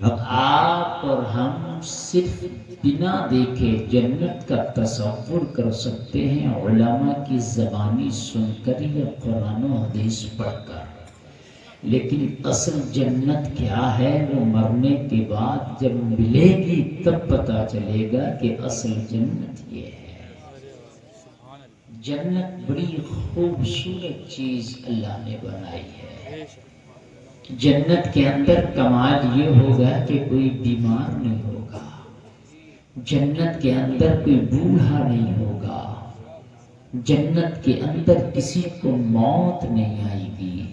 آپ اور ہم صرف بنا دیکھے جنت کا تصور کر سکتے ہیں علماء کی زبانی سن کر یا قرآن و حدیث پڑھ کر، لیکن اصل جنت کیا ہے وہ مرنے کے بعد جب ملے گی تب پتہ چلے گا کہ اصل جنت یہ ہے۔ جنت بڑی خوبصورت چیز اللہ نے بنائی ہے۔ جنت کے اندر کمال یہ ہوگا کہ کوئی بیمار نہیں ہوگا، جنت کے اندر کوئی بوڑھا نہیں ہوگا، جنت کے اندر کسی کو موت نہیں آئے گی،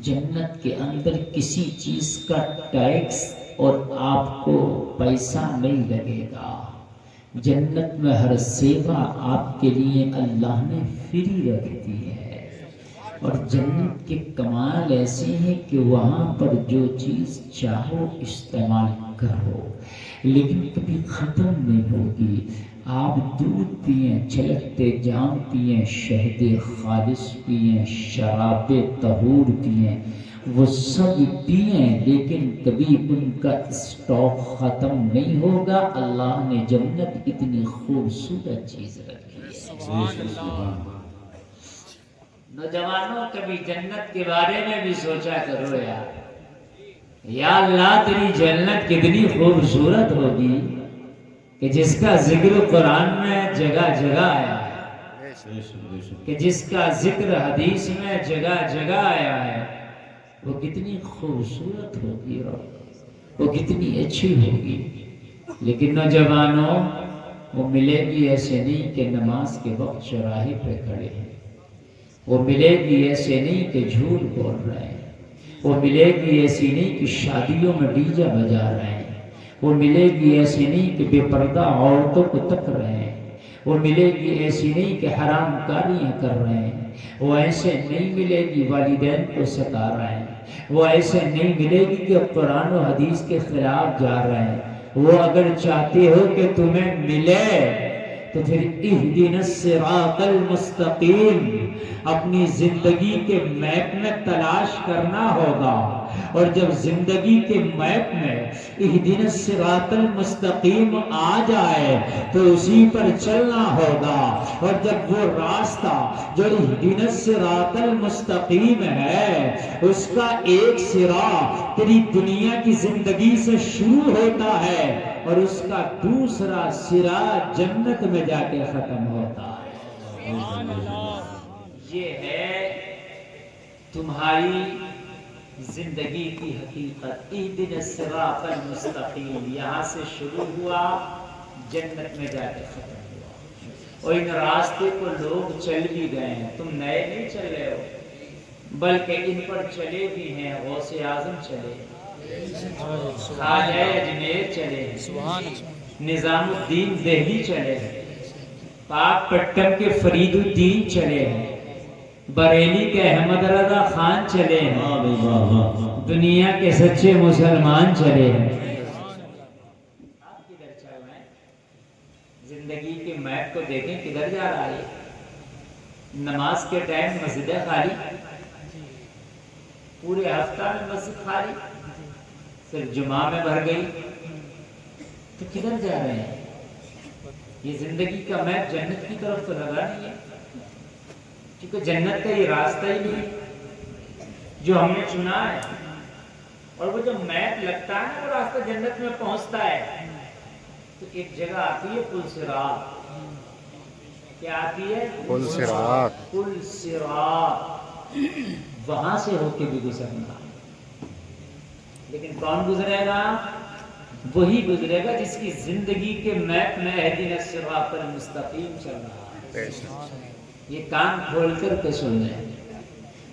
جنت کے اندر کسی چیز کا ٹیکس اور آپ کو پیسہ نہیں لگے گا، جنت میں ہر سیوا آپ کے لیے اللہ نے فری رکھ دی ہے۔ اور جنت کے کمال ایسے ہیں کہ وہاں پر جو چیز چاہو استعمال کرو، لیکن کبھی ختم نہیں ہوگی۔ آپ دودھ پئیں، چھلکتے جام پئیں، شہد خالص پئیں، شراب طہور پئیں، وہ سب پئیں، لیکن کبھی ان کا اسٹاک ختم نہیں ہوگا۔ اللہ نے جنت اتنی خوبصورت چیز رکھی ہے۔ نوجوانوں کبھی جنت کے بارے میں بھی سوچا کرو یا اللہ تیری جنت کتنی خوبصورت ہوگی کہ جس کا ذکر قرآن میں جگہ جگہ آیا ہے، کہ جس کا ذکر حدیث میں جگہ جگہ آیا ہے، وہ کتنی خوبصورت ہوگی اور وہ کتنی اچھی ہوگی۔ لیکن نوجوانوں وہ ملے گی ایسے نہیں کہ نماز کے وقت چوراہے پہ کھڑے ہیں، وہ ملے گی ایسے نہیں کہ جھوٹ بول رہے ہیں، وہ ملے گی ایسی نہیں کہ شادیوں میں ڈی جے بجا رہے ہیں، وہ ملے گی ایسی نہیں کہ بے پردہ عورتوں کو تک رہے ہیں، وہ ملے گی ایسی نہیں کہ حرام کاریاں کر رہے ہیں، وہ ایسے نہیں ملے گی والدین کو ستا رہے ہیں، وہ ایسے نہیں ملے گی کہ قرآن و حدیث کے خلاف جا رہے ہیں۔ وہ اگر چاہتے ہو کہ تمہیں ملے تو پھر اہدنا الصراط المستقیم اپنی زندگی کے میپ میں تلاش کرنا ہوگا، اور جب زندگی کے میپ میں اہدنا الصراط المستقیم آ جائے تو اسی پر چلنا ہوگا، اور جب وہ راستہ جو اہدنا الصراط المستقیم ہے اس کا ایک سرا تیری دنیا کی زندگی سے شروع ہوتا ہے اور اس کا دوسرا سرا جنت میں جا کے ختم ہوتا ہے۔ یہ ہے تمہاری زندگی کی حقیقت۔ اہدنا الصراط المستقیم یہاں سے شروع ہوا، جنت میں جا کے ختم ہوا۔ اور ان راستے کو لوگ چل بھی گئے ہیں، تم نئے نہیں چل رہے ہو، بلکہ ان پر چلے بھی ہیں۔ غوث اعظم چلے، خواجہ اجمیر چلے، نظام الدین دہلی چلے، پاک پٹن کے فرید الدین چلے ہیں، بریلی کے احمد رضا خان چلے ہیں، دنیا کے سچے مسلمان چلے ہیں۔ آپ کدھر چل رہے ہیں؟ زندگی کے میپ کو دیکھیں کدھر جا رہا ہے۔ نماز کے ٹائم مسجد خالی، پورے ہفتہ میں مسجد خالی، صرف جمعہ میں بھر گئی، تو کدھر جا رہے ہیں؟ یہ زندگی کا میپ جنت کی طرف تو لگا نہیں ہے، کیونکہ جنت کا یہ راستہ ہی نہیں جو ہم نے چنا ہے۔ اور وہ جو میپ لگتا ہے نا وہ راستہ جنت میں پہنچتا ہے، تو ایک جگہ آتی ہے پل صراط۔ کیا آتی ہے؟ پل صراط۔ پل صراط، وہاں سے ہو کے بھی گزرنا۔ لیکن کون گزرے گا؟ وہی گزرے گا جس کی زندگی کے میپ میں اہدنا الصراط المستقیم چل رہا ہے۔ یہ کان کھول کر کے سن لیں،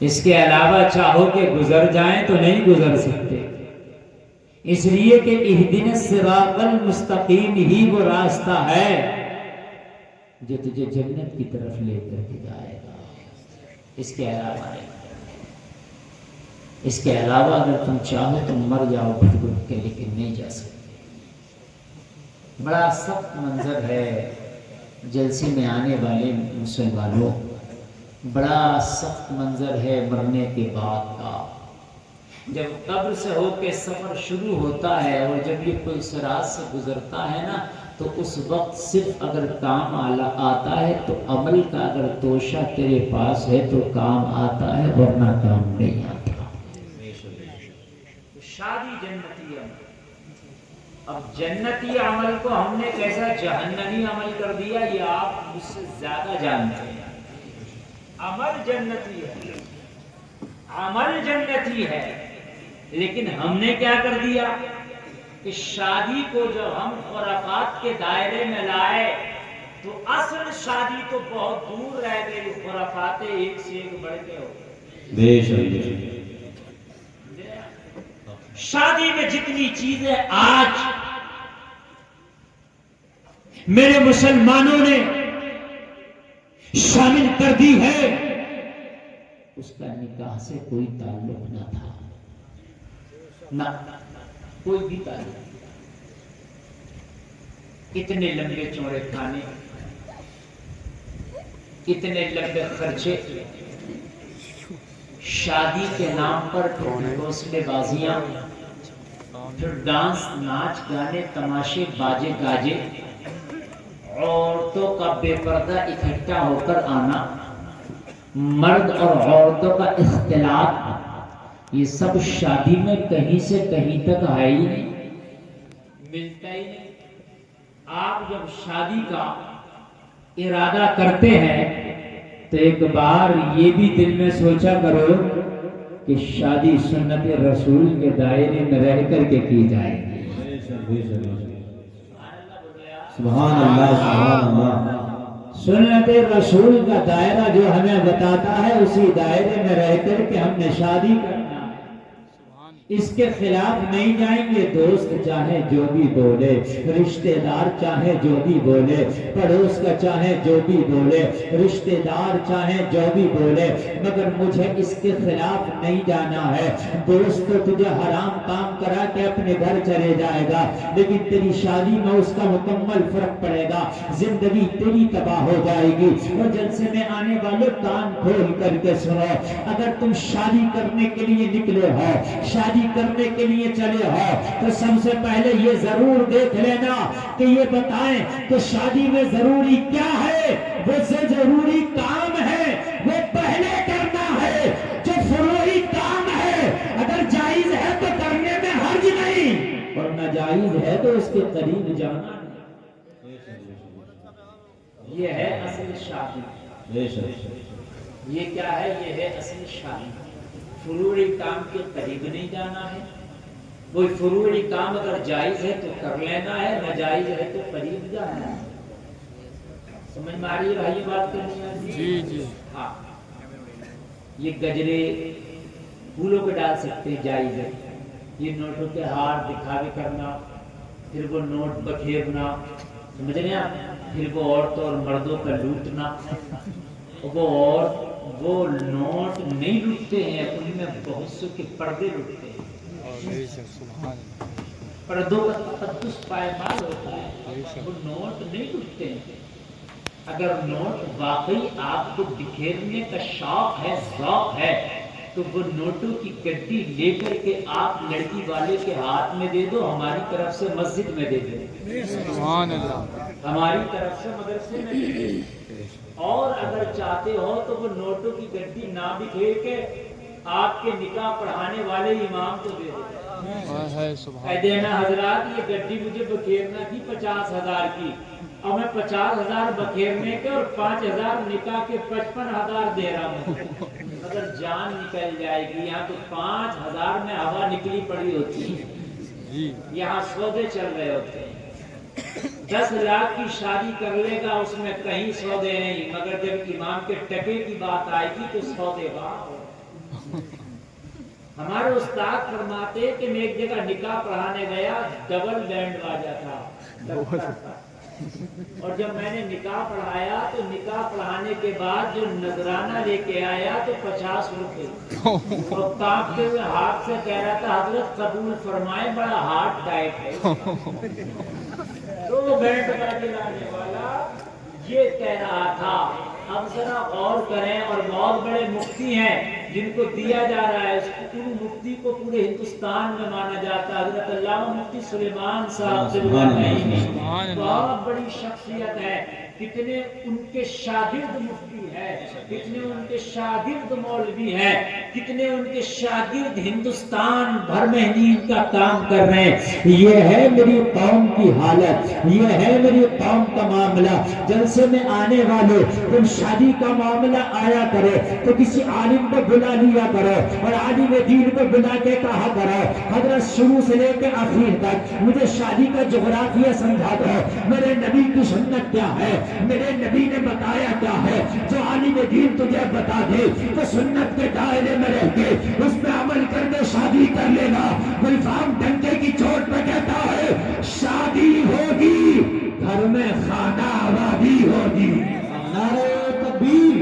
اس کے علاوہ چاہو کہ گزر جائیں تو نہیں گزر سکتے، اس لیے کہ اہدنا الصراط المستقیم ہی وہ راستہ ہے جو تجھے جنت کی طرف لے کر کے جائے گا۔ اس کے علاوہ نہیں، اس کے علاوہ اگر تم چاہو تو مر جاؤ گھٹ گھٹ کے، لیکن نہیں جا سکتے۔ بڑا سخت منظر ہے جلسے میں آنے والے مسلمانوں، بڑا سخت منظر ہے مرنے کے بعد کا۔ جب قبر سے ہو کے سفر شروع ہوتا ہے اور جب یہ پل صراط سے گزرتا ہے نا تو اس وقت صرف اگر کام آتا ہے تو عمل کا اگر توشہ تیرے پاس ہے تو کام آتا ہے ورنہ کام نہیں آتا۔ شادی جنتی عمل، اب جنتی عمل کو ہم نے کیسا جہنمی عمل کر دیا یہ آپ مجھ سے زیادہ جانتے ہیں۔ عمل جنتی ہے، عمل جنتی ہے، لیکن ہم نے کیا کر دیا کہ شادی کو جب ہم خرافات کے دائرے میں لائے تو اصل شادی تو بہت دور رہ گئی، خرافات ایک سے ایک بڑھ کے ہو گئی۔ شادی میں جتنی چیزیں آج میرے مسلمانوں نے شامل کر دی ہے اس کا نکاح سے کوئی تعلق نہ تھا، نہ کوئی بھی تعلق۔ اتنے لمبے چوڑے کھانے، اتنے لمبے خرچے، شادی کے نام پر حوصلے بازیاں، پھر ڈانس، ناچ، گانے، تماشے، باجے گاجے، عورتوں کا بے پردہ اکٹھا ہو کر آنا، مرد اور عورتوں کا اختلاط، یہ سب شادی میں کہیں سے کہیں تک ہے ہی نہیں، ملتا ہی نہیں۔ آپ جب شادی کا ارادہ کرتے ہیں تو ایک بار یہ بھی دل میں سوچا کرو کہ شادی سنت رسول کے دائرے میں رہ کر کے کی جائے گی۔ سبحان اللہ، سبحان اللہ۔ سنت رسول کا دائرہ جو ہمیں بتاتا ہے اسی دائرے میں رہ کر کے ہم نے شادی کرنا ہے، اس کے خلاف نہیں جائیں گے۔ دوست چاہے جو بھی بولے، رشتہ دار چاہے جو بھی بولے، پڑوس کا چاہے جو بھی بولے، رشتہ دار چاہے جو بھی بولے، مگر مجھے اس کے خلاف نہیں جانا ہے۔ دوست تو تجھے حرام کام کرا کے اپنے گھر چلے جائے گا، لیکن تیری شادی میں اس کا مکمل فرق پڑے گا، زندگی تیری تباہ ہو جائے گی۔ اور جلسے میں آنے والے کان کھول کر کے سنو، اگر تم شادی کرنے کے لیے نکلے ہو، شادی کرنے کے لیے چلے ہو، تو سب سے پہلے یہ ضرور دیکھ لینا کہ یہ بتائیں کہ شادی میں ضروری کیا ہے۔ وہ سے ضروری کام ہے وہ پہلے کرنا ہے، جو فروعی کام ہے اگر جائز ہے تو کرنے میں حرج نہیں، اور ناجائز ہے تو اس کے قریب جانا نہیں۔ یہ ہے اصل شادی۔ یہ کیا ہے؟ یہ ہے اصل شادی۔ فروعی کام کے قریب نہیں جانا ہے، کوئی فروعی کام اگر جائز ہے تو کر لینا ہے، ناجائز ہے تو قریب جانا ہے۔ سمجھ میں آ رہی ہے بھائی بات کرنی ہے؟ جی جی ہاں۔ یہ گجرے پھولوں پہ ڈال سکتے ہیں، جائز ہے۔ یہ نوٹوں کے ہار دکھاوے کرنا، پھر وہ نوٹ بکھیرنا، سمجھ رہے ہیں آپ؟ پھر وہ عورتوں اور مردوں کا لوٹنا، وہ نوٹ نہیں لوٹتے ہیں، ان میں بہت سے کے پردے لوٹتے ہیں۔ پردوں کا تقدس پائمال ہوتا ہے، وہ نوٹ نہیں لوٹتے ہیں۔ اگر نوٹ واقعی آپ کو بکھیرنے کا شوق ہے، ذوق ہے، تو وہ نوٹوں کی گڈی لے کر کے آپ لڑکی والے کے ہاتھ میں دے دو، ہماری طرف سے مسجد میں دے دو، سبحان اللہ، ہماری طرف سے مدرسے میں دے دو۔ اور اگر چاہتے ہو تو وہ نوٹوں کی گڈی نہ بکھیر کے آپ کے نکاح پڑھانے والے امام کو دے دو، کہہ دینا حضرات یہ گڈی مجھے بکھیرنا تھی 50,000 کی، اور میں 50,000 بکھیرنے کے اور 5,000 نکاح کے 55,000 دے رہا ہوں، اگر جان نکل جائے گی۔ یہاں تو 5,000 میں ہوا نکلی پڑی ہوتی ہے، یہاں سودے چل رہے ہوتے ہیں۔ 10 لاکھ کی شادی کر لے گا، اس میں کہیں سودے نہیں، مگر جب امام کے ٹکے کی بات آئے گی تو سودے بات۔ ہمارے استاد فرماتے کہ میں ایک جگہ نکاح پڑھانے گیا، ڈبل بینڈ باجا تھا، اور جب میں نے نکاح پڑھایا تو نکاح پڑھانے کے بعد جو نذرانہ لے کے آیا تو 50 روپے، اور کانپتے ہوئے ہاتھ سے کہہ رہا تھا حضرت قبول فرمائے، بڑا ہارٹ ٹائٹ ہے۔ تو بینڈ باجے لانے والا یہ کہہ رہا تھا۔ اب ذرا غور کریں، اور بہت بڑے مفتی ہیں جن کو دیا جا رہا ہے، اس کو مفتی کو پورے ہندوستان میں مانا جاتا ہے، حضرت علامہ مفتی سلیمان صاحب سے بہت بڑی شخصیت ہے. کتنے ان کے شاگرد مفتی ہیں، کتنے ان کے شاگرد مولوی ہیں، کتنے ان کے شاگرد ہندوستان بھر میں دین کا کام کر رہے ہیں. یہ ہے میری قوم کی حالت، یہ ہے میری قوم کا معاملہ. جلسے میں آنے والے تم شادی کا معاملہ آیا کرو تو کسی عالم کو بلا لیا کرو اور عالم دین کو بلا کے کہا کرو حضرت شروع سے لے کے آخر تک مجھے شادی کا جغرافیہ سمجھا دو، میرے نبی کی سنت کیا ہے، میرے نبی نے بتایا کیا ہے. جو عالم دین تجھے بتا دے تو سنت کے دائرے میں رہ کے اس پہ عمل کرنے شادی کر لینا. گلفام ڈنڈے کی چوٹ پہ کہتا ہے شادی ہوگی گھر میں خانہ آبادی ہوگی. نعرہ تکبیر،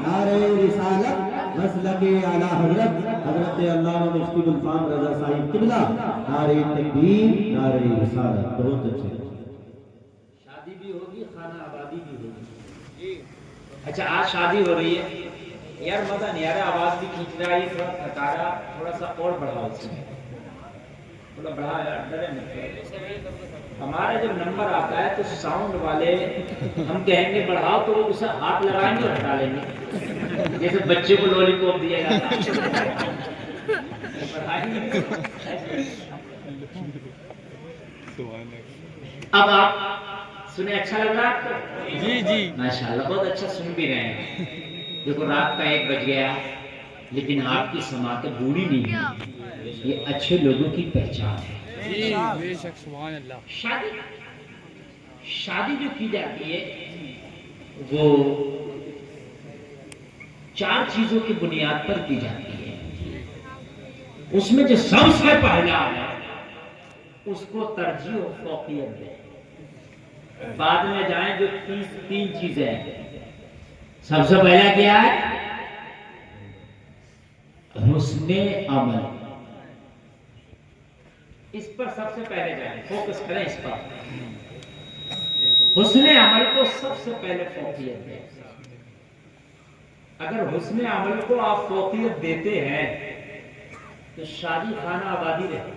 نعرہ رسالت، مسلک اعلی حضرت حضرت علامہ مفتی گلفام رضا صاحب قبلہ. نعرہ تکبیر، نعرہ رسالت. بہت اچھے. شادی بھی ہوگی خانہ آبادی بھی ہوگی. اچھا آج شادی ہو رہی ہے یار، مزہ نہیں آ رہا، آواز بھی کھینچ رہا ہے، تھوڑا تھکا رہا، تھوڑا سا اور بڑھاؤ اس میں، تھوڑا بڑھا یار، ڈرے مت. ہمارا جب نمبر آتا ہے تو ساؤنڈ والے ہم کہیں گے بڑھاؤ تو وہ اسے ہاتھ لگائیں گے اور ہٹا لیں گے، جیسے بچے کو لولی پاپ دیا جاتا ہے. اب آپ سنیں، اچھا لگ رہا ہے آپ کو؟ جی جی ماشاءاللہ بہت اچھا سن بھی رہے ہیں. دیکھو رات کا 1 بج گیا لیکن آپ کی سماعتیں بوڑھی نہیں ہیں، یہ اچھے لوگوں کی پہچان ہے. جی بے شک سبحان اللہ. شادی جو کی جاتی ہے وہ 4 چیزوں کی بنیاد پر کی جاتی ہے. اس میں جو سب سے پہلا ہے اس کو ترجیح و فوقیت دیں. بعد میں جائیں جو 3 چیزیں ہیں. سب سے پہلا کیا ہے؟ حسن عمل. اس پر سب سے پہلے جائیں، فوکس کریں اس پر. حسن عمل کو سب سے پہلے فوقیت دیں. اگر حسن عمل کو آپ فوقیت دیتے ہیں تو شادی خانہ آبادی رہے.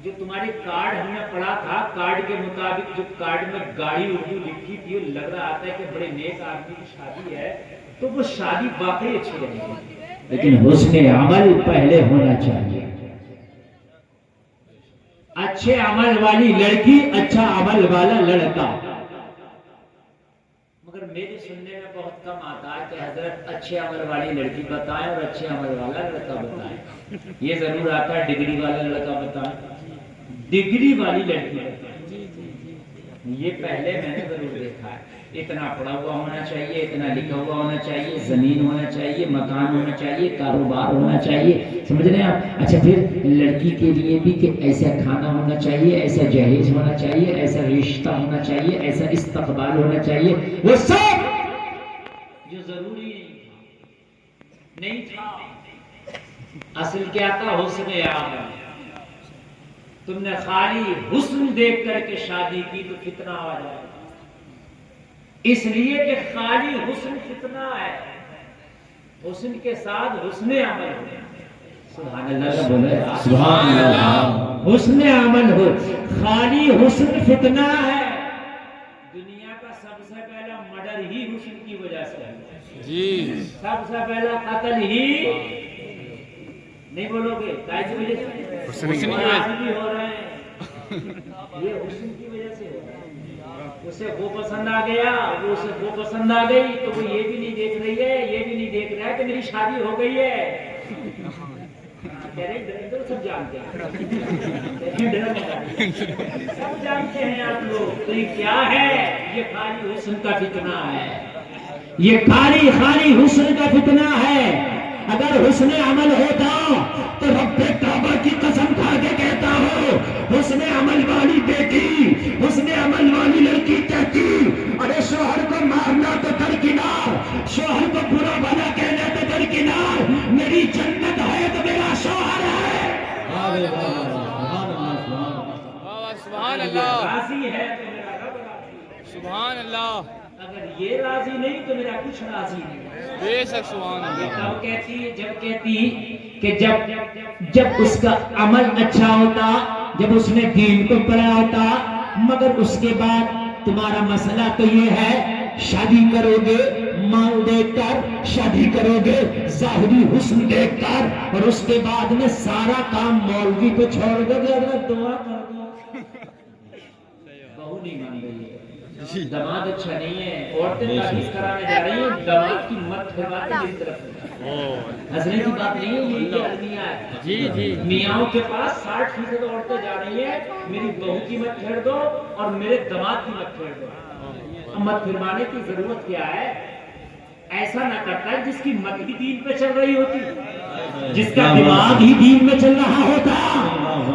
جو تمہاری کارڈ ہم نے پڑھا تھا، کارڈ کے مطابق جو کارڈ میں گاڑی اردو لکھی تھی، وہ لگ رہا آتا ہے کہ بڑے نیک آدمی کی شادی ہے، تو وہ شادی واقعی اچھی رہے گی. لیکن حسن عمل پہلے ہونا چاہیے. اچھے عمل والی لڑکی، اچھا عمل والا لڑکا. مگر میری سننے میں بہت کم آتا ہے کہ حضرت اچھے عمل والی لڑکی بتائیں اور اچھے عمل والا لڑکا بتائیں. یہ ضرور آتا ہے ڈگری والا لڑکا بتائیں، ڈگری والی لڑکی بتائیں. یہ پہلے میں نے ضرور دیکھا ہے. اتنا پڑھا ہوا ہونا چاہیے، اتنا لکھا ہوا ہونا چاہیے، زمین ہونا چاہیے، مکان ہونا چاہیے، کاروبار ہونا چاہیے. سمجھ رہے ہیں آپ؟ اچھا پھر لڑکی کے لیے بھی کہ ایسا کھانا ہونا چاہیے، ایسا جہیز ہونا چاہیے، ایسا رشتہ ہونا چاہیے، ایسا استقبال ہونا چاہیے. وہ سب جو ضروری نہیں تھا. اصل کیا تھا؟ حسن عمل. تم نے خالی حسن دیکھ کر کے شادی کی تو فتنہ آ جائے. اس لیے کہ خالی حسن فتنہ ہے، حسن کے ساتھ حسن عمل ہو. سبحان اللہ بولے، سبحان اللہ. حسن عمل ہو، خالی حسن فتنہ ہے. دنیا کا سب سے پہلا مرڈر ہی حسن کی وجہ سے ہے. جی سب سے پہلا قتل ہی نہیں بولو گے کائے کی وجہ سے؟ حسن کی وجہ سے بھی ہو رہے ہیں. یہ حسن کی وجہ سے ہو رہا ہے. اسے وہ پسند آ گیا، وہ اسے وہ پسند آ گئی، تو وہ یہ بھی نہیں دیکھ رہی ہے، یہ بھی نہیں دیکھ رہا ہے کہ میری شادی ہو گئی ہے. سب جانتے ہیں، سب جانتے ہیں آپ لوگ. تو یہ کیا ہے؟ یہ خالی حسن کا فتنہ ہے. یہ خالی حسن کا فتنہ ہے. اگر حسن عمل ہوتا تو رب کعبہ کی قسم کھا کے کہتا ہو حسن عمل والی بیٹی، حسن عمل والی لڑکی کہتی ارے شوہر کو مارنا تو درکنار، شوہر کو برا بھلا کہنا تو درکنار، میری جنت ہے تو میرا شوہر ہے. سبحان اللہ راضی ہے تو میرا رب راضی. سبحان اللہ. اگر یہ راضی نہیں تو میرا کچھ راضی نہیں. بے شک سبحان یہ اللہ. کب کہتی ہے؟ جب کہتی کہ جب اس کا عمل اچھا ہوتا، جب اس نے دین کو پڑھا ہوتا، مگر اس کے بعد تمہارا مسئلہ تو یہ ہے شادی کرو گے مال دیکھ کر، شادی کرو گے ظاہری حسن دیکھ کر، اور اس کے بعد میں سارا کام مولوی پہ چھوڑ دو گے. اگر دعا کر دو بہو نہیں مان رہی ہے، دماد اچھا نہیں ہے، عورتیں تحقیق کرانے جا رہی ہیں، دماد کی مت پھرواتے میری طرف. ہنسنے کی بات نہیں ہے، یہ کہ المیاں ہے. جی جی میاں کے پاس 60% عورتیں جا رہی ہیں میری بہو کی مت پھیر دو اور میرے دماد کی مت پھیر دو. مت پھروانے کی ضرورت کیا ہے؟ ایسا نہ کرتا ہے جس کی مت بھی دین پہ چل رہی ہوتی، جس کا دماغ ہی دین میں چل رہا ہوتا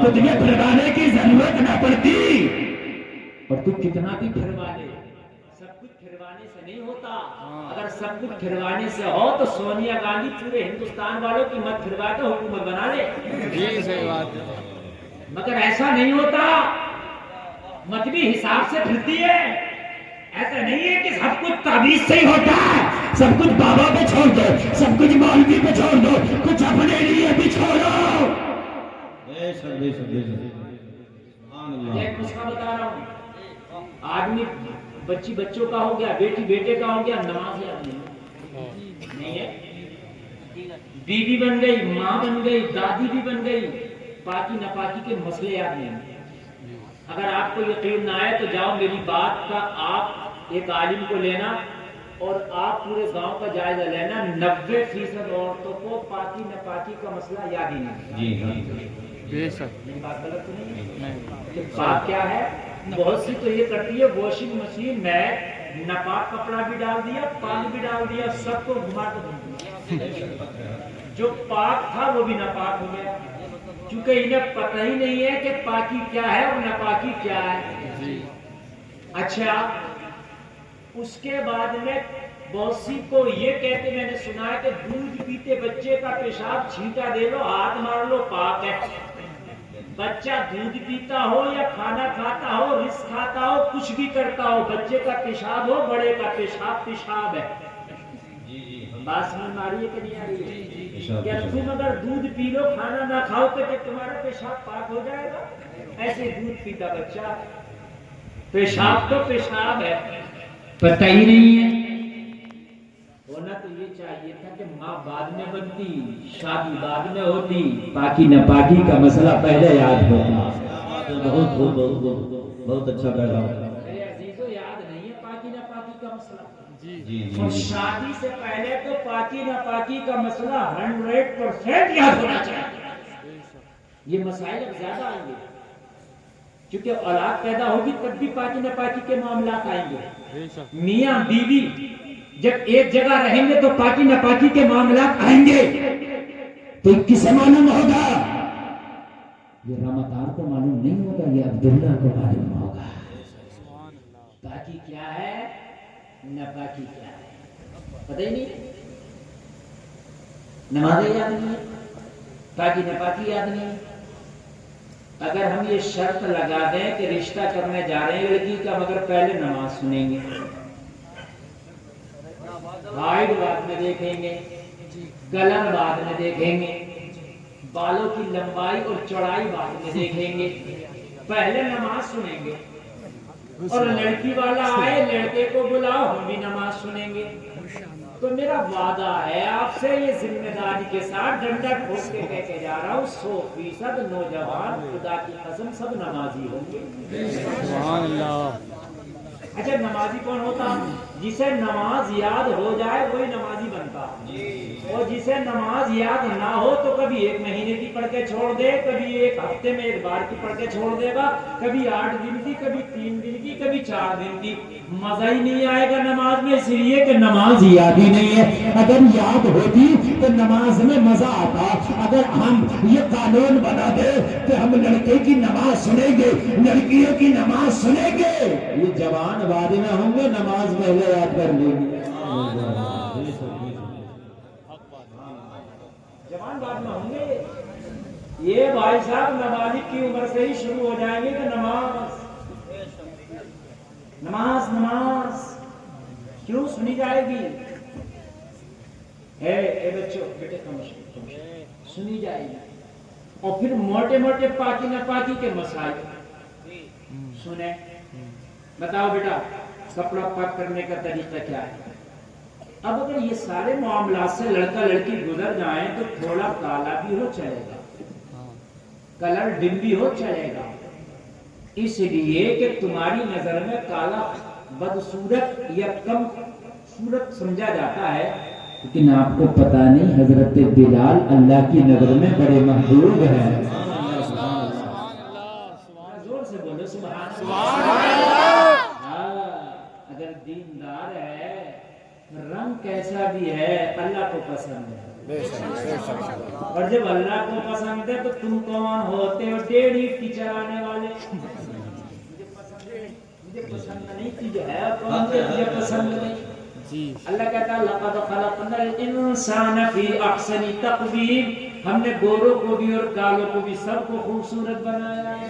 تو تمہیں پھروانے کی ضرورت نہ پڑتی. اور تو کتنا بھی پھروا لے، سب کچھ پھروانے سے نہیں ہوتا. اگر سب کچھ پھروانے سے ہو تو سونیا گاندھی پورے ہندوستان والوں کی مت پھروا کے حکومت بنا لے. جی صحیح بات ہے. مگر ایسا نہیں ہوتا، مت بھی حساب سے پھرتی ہے. ایسا نہیں ہے کہ سب کچھ تعویذ سے ہی ہوتا ہے، سب کچھ بابا پہ چھوڑ دو، سب کچھ مولوی پہ چھوڑ دو، کچھ اپنے لیے بھی چھوڑو. ایک نسخہ بتا رہا ہوں، آدمی بچوں کا ہو گیا، بیٹی بیٹے کا ہو گیا، نماز یاد نہیں ہے، بیوی بن گئی، ماں بن گئی، دادی بھی بن گئی، پاکی ناپاکی کے مسئلے یاد نہیں. اگر آپ کو یقین نہ آئے تو جاؤ میری بات کا آپ ایک عالم کو لینا اور آپ پورے گاؤں کا جائزہ لینا، 90% عورتوں کو پاکی ناپاکی کا مسئلہ یاد ہی نہیں. بے شک. میری بات غلط تو نہیں؟ بات کیا ہے؟ بہت سی تو یہ کرتی ہے واشنگ مشین میں ناپاک کپڑا بھی ڈال دیا، پانی بھی ڈال دیا، سب کو گھما کے دھل دیا، جو پاک تھا وہ بھی ناپاک ہو گیا، کیونکہ انہیں پتہ ہی نہیں ہے کہ پاکی کیا ہے اور ناپاکی کیا ہے. اچھا، اس کے بعد میں بہت سی کو یہ کہتے میں نے سنا ہے کہ دودھ پیتے بچے کا پیشاب چھینٹا دے لو، ہاتھ مار لو، پاک ہے. بچہ دودھ پیتا ہو یا کھانا کھاتا ہو، رزق کھاتا ہو، کچھ بھی کرتا ہو، بچے کا پیشاب ہو، بڑے کا پیشاب پیشاب ہے. بات سمجھ میں آ رہی ہے کہ نہیں آ رہی ہے؟ کیا تم اگر دودھ پی لو کھانا نہ کھاؤ تو کیا تمہارا پیشاب پاک ہو جائے گا؟ ایسے دودھ پیتا بچہ، پیشاب تو پیشاب ہے، پتہ ہی نہیں ہے. ہونا تو یہ چاہیے تھا کہ ماں بعد میں بنتی، شادی بعد میں ہوتی، پاکی ناپاکی کا مسئلہ پہلے یاد ہوتا. بہت اچھا پیغام. میرے عزیزو یاد نہیں ہے پاکی ناپاکی کا مسئلہ. اور شادی سے پہلے تو پاکی ناپاکی کا مسئلہ 100% یاد ہونا چاہیے. یہ مسائل اب زیادہ آئیں گے کیونکہ اولاد پیدا ہوگی تب بھی پاکی ناپاکی کے معاملات آئیں گے. میاں بیوی جب ایک جگہ رہیں گے تو پاکی ناپاکی کے معاملات آئیں گے. تو کسے معلوم ہوگا؟ یہ رمضان کو معلوم نہیں ہوگا، یہ عبداللہ کو معلوم ہوگا. پاکی کیا ہے، ناپاکی کیا ہے، پتہ ہی نہیں. نمازیں یاد نہیں، پاکی ناپاکی یاد نہیں. اگر ہم یہ شرط لگا دیں کہ رشتہ کرنے جا رہے ہیں لڑکی کا مگر پہلے نماز سنیں گے، ہائٹ بعد میں دیکھیں گے، کلر بعد میں دیکھیں گے، بالوں کی لمبائی اور چوڑائی بعد میں دیکھیں گے، پہلے نماز سنیں گے. اور لڑکی والا آئے لڑکے کو بلاؤ ہم بھی نماز سنیں گے. تو میرا وعدہ ہے آپ سے، یہ ذمہ داری کے ساتھ ڈنڈا ٹھوک کے کہہ کے جا رہا ہوں، 100% نوجوان خدا کی قسم سب نمازی ہوں گے. سبحان اللہ. اچھا، نمازی کون ہوتا؟ جسے نماز یاد ہو جائے وہی نمازی بنتا، اور جسے نماز یاد نہ ہو تو کبھی 1 مہینے کی پڑھ کے چھوڑ دے، کبھی 1 ہفتے میں 1 بار کی پڑھ کے چھوڑ دے گا، کبھی 8 دن کی، کبھی 3 دن کی، کبھی 4 دن کی. مزہ ہی نہیں آئے گا نماز میں، اس لیے کہ نماز یاد ہی نہیں ہے. اگر یاد ہوتی تو نماز میں مزہ آتا. اگر ہم یہ قانون بنا دے کہ ہم لڑکے کی نماز سنیں گے، لڑکیوں کی نماز سنیں گے، یہ جوان بعد میں ہوں گے، نماز پہلے یاد کر لیں گے. جوان بعد میں ہوں گے. یہ بھائی صاحب نابالغ کی عمر سے ہی شروع ہو جائیں گے کہ نماز نماز نماز. کیوں سنی جائے گی؟ اے بچوں بیٹے خاموش، سنی جائے گی۔ اور پھر موٹے موٹے پاکی ناپاکی کے مسائل سنیں۔ بتاؤ بیٹا کپڑا پاک کرنے کا طریقہ کیا ہے؟ اب اگر یہ سارے معاملات سے لڑکا لڑکی گزر جائیں تو تھوڑا کالا بھی ہو چلے گا، کلر ڈم بھی ہو چلے گا، اس لیے کہ تمہاری نظر میں کالا بدصورت یا کم صورت سمجھا جاتا ہے، لیکن آپ کو پتا نہیں حضرت بلال اللہ کی نظر میں بڑے محبوب ہیں۔ زور سے بولو سبحان اللہ۔ اگر دیندار ہے رنگ کیسا بھی ہے اللہ کو پسند ہے، اور جب اللہ کو پسند ہے تو تم کون ہوتے ہو 1.5 اینٹ کی چلانے والے؟ مجھے پسند نہیں تجھے ہے کون سے مجھے پسند نہیں؟ اللہ کہتا ہے لقد خلقنا الانسان فی احسن تقویم، ہم نے گوروں کو بھی اور کالوں کو بھی سب کو خوبصورت بنایا ہے۔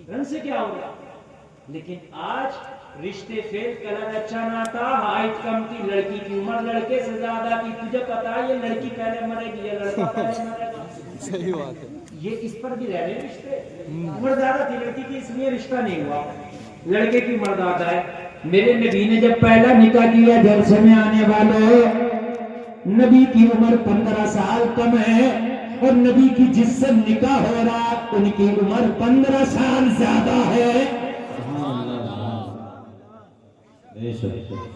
رنگ سے کیا ہوگا؟ لیکن آج رشتے فیل کلر اچھا نہ تھا، ہائٹ کم کی، لڑکی کی عمر لڑکے سے زیادہ کی، تجھے پتا ہے یہ لڑکی پہلے مرے گی یہ لڑکا پہلے مرے گا، صحیح بات ہے۔ یہ اس پر بھی رہے رشتے۔ عمر زیادہ تھی لڑکی کی اس لیے رشتہ نہیں ہوا، لڑکے کی عمر زیادہ ہے۔ میرے نبی نے جب پہلا نکاح کیا جلسے میں آنے والوں، نبی کی عمر 15 سال کم ہے اور نبی کی جس سے نکاح ہو رہا ان کی عمر 15 سال زیادہ ہے،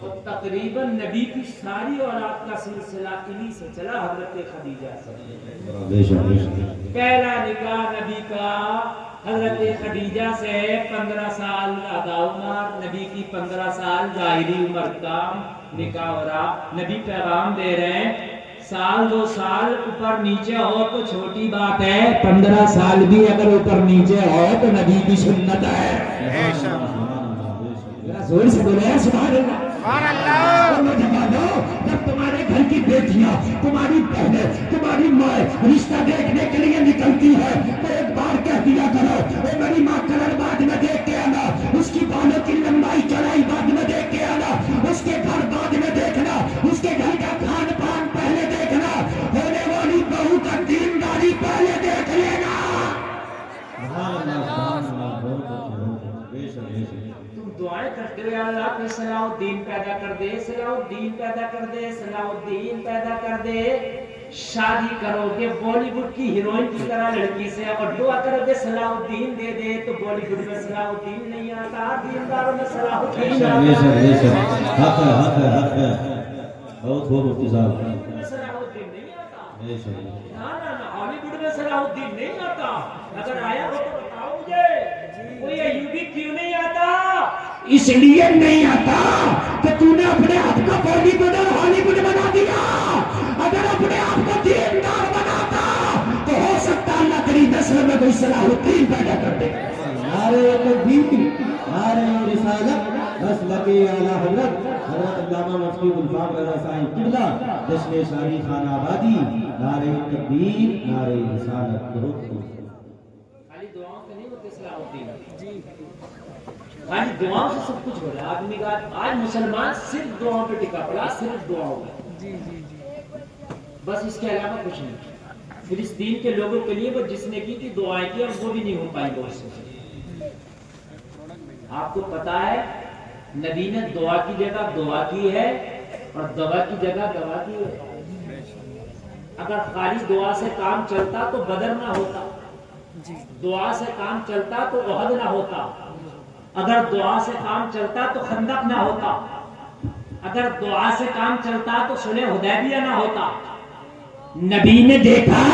اور تقریباً نبی کی ساری اولاد کا سلسلہ انہی سے چلا، حضرت خدیجہ سے۔ پہلا نکاح نبی کا حضرت خدیجہ سے 15 سال زیادہ عمر، نبی کی 15 سال ظاہری عمر کا نکاح ہو رہا۔ نبی پیغام دے رہے ہیں سال 2 سال اوپر نیچے ہو تو چھوٹی بات ہے، 15 سال بھی اگر اوپر نیچے ہو تو نبی کی سنت ہے۔ زور سے بولے سبحان اللہ۔ سبحان اللہ۔ نوجوانوں جب تمہارے گھر کی بیٹیاں، تمہاری بہنیں، تمہاری ماں رشتہ دیکھنے کے لیے نکلتی ہے تو ایک بار کہہ دیا کرو اے میری ماں کلر بعد میں دیکھ کے آنا، اس کی بالوں کی لمبائی چوڑائی بعد میں دیکھ کے آنا، اس کے گھر بعد میں دیکھنا، اس کے گھر کا کھان پان پہلے دیکھنا، ہونے والی بہو کا دینداری پہلے دیکھ لینا۔ تم دعائیں کرتے ہو یا اللہ کہ صلاح الدین پیدا کر دے، صلاح الدین پیدا کر دے، صلاح الدین پیدا کر دے، شادی کرو گے بالی ووڈ کی ہیروئن کی طرح لڑکی سے، اور دعا کرو گے صلاح الدین دے دے تو بالی ووڈ میں صلاح الدین نہیں آتا، دینداروں میں صلاح الدین آتا، بہت مفتی صاحب صلاح الدین نہیں آتا، نہ ہالی ووڈ میں صلاح الدین نہیں آتا۔ اگر آیا ہو تو بتاؤ مجھے، کوئی ایوبی کیوں نہیں آتا؟ اس لیے نہیں آتا کہ تو نے اپنے آپ کو بالی ووڈ اور ہالی ووڈ بنا دیا۔ اگر اپنے آپ کو دیندار بناتا تو ہو سکتا اللہ تیری نسل میں کوئی صلاح الدین پیدا کر دے۔ نعرہ تکبیر، نعرہ رسالت، مسلک اعلی حضرت حضرت علامہ مفتی الفام رضا صاحب قبلہ جشن شاہی خان آبادی، نعرہ تکبیر، نعرہ رسالت۔ خالی دعاؤں سے نہیں ہوتے صلاح الدین، خالی دعاؤں سے سب کچھ ہو رہا ہے۔ آدمی کا آج مسلمان صرف دعاؤں پہ ٹکا پڑا، صرف دعاؤں پہ، بس اس کے علاوہ کچھ نہیں۔ فلسطین کے لوگوں کے لیے وہ جس نے کی تھی دعائیں کی اور وہ بھی نہیں ہو پائیں گے اس سے۔ آپ کو پتا ہے نبی نے دعا کی جگہ دعا کی ہے اور دوا کی جگہ دوا کی ہے۔ اگر خالی دعا سے کام چلتا تو بدر نہ ہوتا، دعا سے کام چلتا تو احد نہ ہوتا، اگر دعا سے کام چلتا تو خندق نہ ہوتا، اگر دعا سے کام چلتا تو صلح حدیبیہ نہ ہوتا۔ نبی نے دیکھا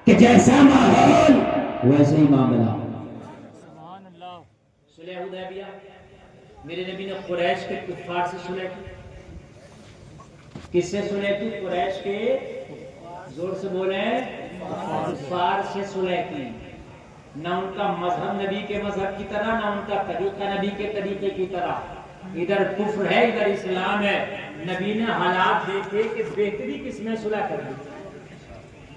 کہ جیسا ماحول ویسے ہی معاملہ۔ صلح حدیبیہ میرے نبی نے قریش کے کفار سے صلح کی۔ کس سے صلح کی؟ قریش کے، زور سے بولیں، کفار سے صلح کی۔ نہ ان کا مذہب نبی کے مذہب کی طرح، نہ ان کا طریقہ نبی کے طریقے کی طرح، ادھر کفر ہے ادھر اسلام ہے۔ نبی نے حالات دیکھے کہ بہتری کس میں صلح کر دی،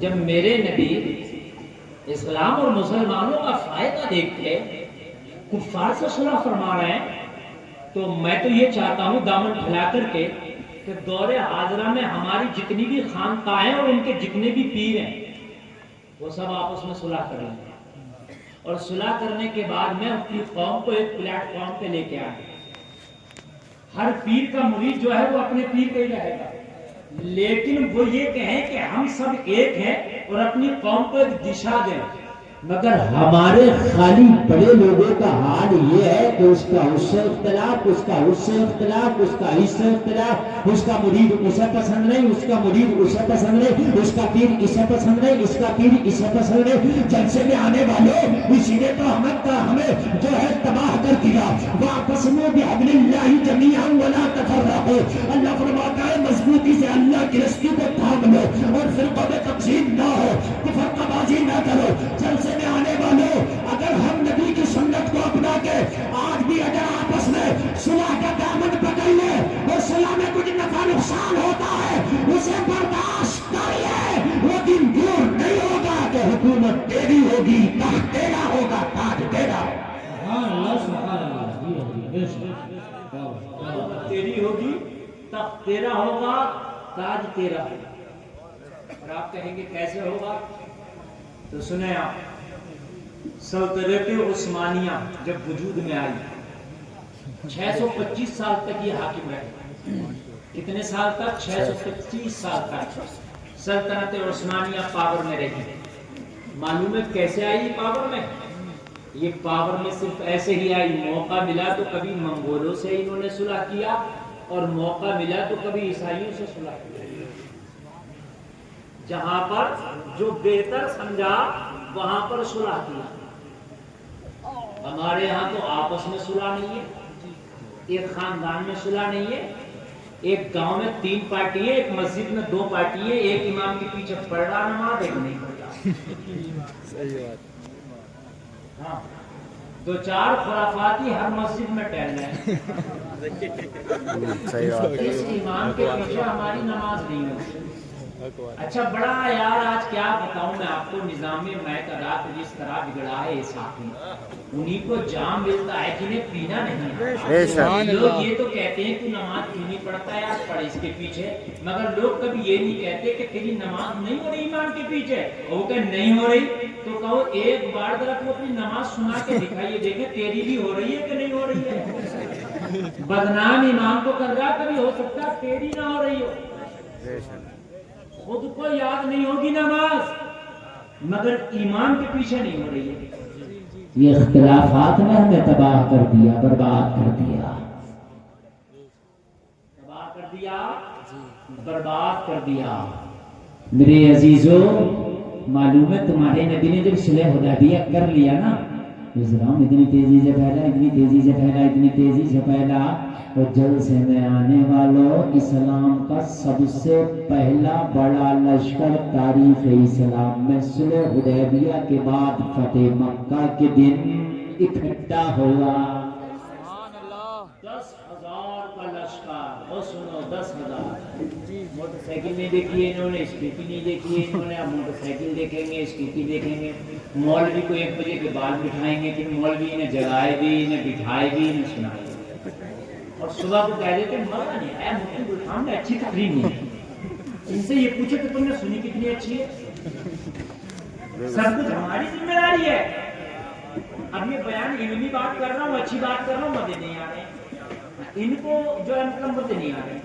جب میرے نبی اسلام اور مسلمانوں کا فائدہ دیکھ کے کفار سے صلح فرما رہے ہیں تو میں تو یہ چاہتا ہوں دامن پھیلا کر کے کہ دور حاضرہ میں ہماری جتنی بھی خانقاہیں اور ان کے جتنے بھی پیر ہیں وہ سب آپس میں صلح کر لیں اور صلح کرنے کے بعد میں اپنی قوم کو ایک پلیٹ فارم پہ لے کے آئیں. ہر پیر کا مرید جو ہے وہ اپنے پیر کا ہی رہے گا لیکن وہ یہ کہیں کہ ہم سب ایک ہیں اور اپنی قوم کو ایک دشا دیں. مگر ہمارے خالی بڑے لوگوں کا حال یہ ہے کہ اس کا اس سے اختلاف، اس کا اس سے اختلاف، اس کا اس سے اختلاف، اس کا مرید اسے پسند نہیں، اس کا مرید اسے پسند نہیں، اس کا پیر اسے پسند نہیں، اس کا پیر اسے پسند نہیں. جلسے میں آنے والوں اسی نے تو ہمیں جو ہے تباہ کر دیا. واعتصموا بحبل اللہ جمیعا ولا تفرقوا. اللہ فرماتا ہے مضبوطی سے اللہ کی رسی کو تھام لو اور فرقوں میں تقسیم نہ ہو، فرقہ بازی نہ کرو. جلسے میں آنے والوں اگر ہم نبی کی سنت کو اپنا کے آج بھی اگر آپس میں صلح کا دامن پکڑ لے اور صلح میں کچھ نفع نقصان ہوتا ہے اسے برداشت کریے. وہ دن دور نہیں ہوگا کہ حکومت تیری ہوگی، تخت تیرا ہوگا، تاج تیرا. تیری ہوگی، تخت تیرا ہوگا، تاج تیرا ہوگا. اور آپ کہیں گے کیسے ہوگا تو سنیں آپ. سلطنت عثمانیہ جب وجود میں آئی 625 سال تک یہ حاکم رہے. کتنے سال تک؟ 625 سال تک سلطنت عثمانیہ پاور میں رہی. معلوم ہے کیسے آئی پاور میں؟ یہ پاور میں صرف ایسے ہی آئی، موقع ملا تو کبھی منگولوں سے انہوں نے صلح کیا اور موقع ملا تو کبھی عیسائیوں سے صلح کیا. جہاں پر جو بہتر سمجھا وہاں پر صلح کیا. ہمارے ہاں تو آپس میں صلح نہیں ہے، ایک خاندان میں صلح نہیں ہے، ایک گاؤں میں 3 پارٹی ہے، ایک مسجد میں 2 پارٹی ہے، ایک امام کے پیچھے پڑھ رہا نماز، ایک نہیں پڑھ رہا. صحیح بات. ہاں 2-4 خرافاتی ہر مسجد میں ٹہل رہے ہیں. صحیح بات. اس امام کے پیچھے ہماری نماز نہیں ہوتی. اچھا بڑا یار آج کیا بتاؤں میں آپ کو، نظام مہک ادا جس طرح بگڑا ہے اس ساتھی، انہی کو جام ملتا ہے جنہیں پینا نہیں. لوگ یہ تو کہتے ہیں کہ نماز کیوں نہیں پڑھتا ہے، آج پڑھ اس کے پیچھے، مگر لوگ کبھی یہ نہیں کہتے کہ تیری نماز نہیں ہو رہی امام کے پیچھے. وہ کہ نہیں ہو رہی تو کہو ایک بار ذرا تو اپنی نماز سنا کے دکھائیے، دیکھیں تیری بھی ہو رہی ہے کہ نہیں ہو رہی ہے. بدنام امام کو کر رہا، کبھی ہو سکتا ہے تیری نہ ہو رہی ہو. خود کو یاد نہیں ہوگی نماز مگر ایمان کے پیچھے نہیں ہو رہی ہے. یہ اختلافات نے ہمیں تباہ کر دیا، برباد کر دیا، تباہ کر دیا، برباد کر دیا. میرے عزیزو معلوم ہے تمہارے نبی نے جب صلح حدیبیہ کر لیا نا، اسلام اتنی تیزی سے پھیلا، اتنی تیزی سے پھیلا، اتنی تیزی سے پھیلا، اور جلسے میں آنے والوں اسلام کا سب سے پہلا بڑا لشکر تاریخ اسلام میں صلح حدیبیہ کے بعد فتح مکہ کے دن اکٹھا ہوا. 10,000 کا لشکر. اور سنو 10,000 موٹر سائیکل نہیں دیکھی ہے انہوں نے، اسکوٹی نہیں دیکھی ہے انہوں نے. اب موٹر سائیکل دیکھیں گے، اسکوٹی دیکھیں گے. مولوی کو 1 بجے کے بعد بٹھائیں گے، پھر مولوی انہیں جگائے بھی، انہیں بٹھائے بھی، انہیں سنائے بھی. اور صبح کو کہہ دیتے مزہ نہیں آیا، مفتی گلفام نے اچھی تقریر نہیں کی. ان سے یہ پوچھو کہ تم نے سنی کتنی اچھی ہے. سب کچھ ہماری ذمہ داری ہے. اب یہ بیان علمی بات کر رہا ہوں، اچھی بات کر رہا ہوں، مزے نہیں آ رہے ان کو، جو ہے مطلب مزے نہیں آ رہے